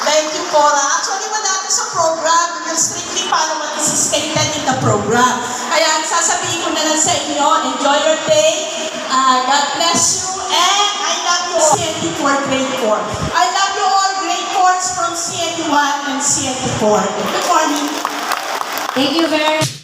Thank you, Cora. Actually, wala ito sa program. We will strictly follow what is stated in the program. Kaya sasabihin ko na lang sa inyo, enjoy your day. God bless you. And I love you all. CNT 4, grade 4. I love you all, grade 4s from CNT 1 and CNT 4. Good morning. Thank you very much.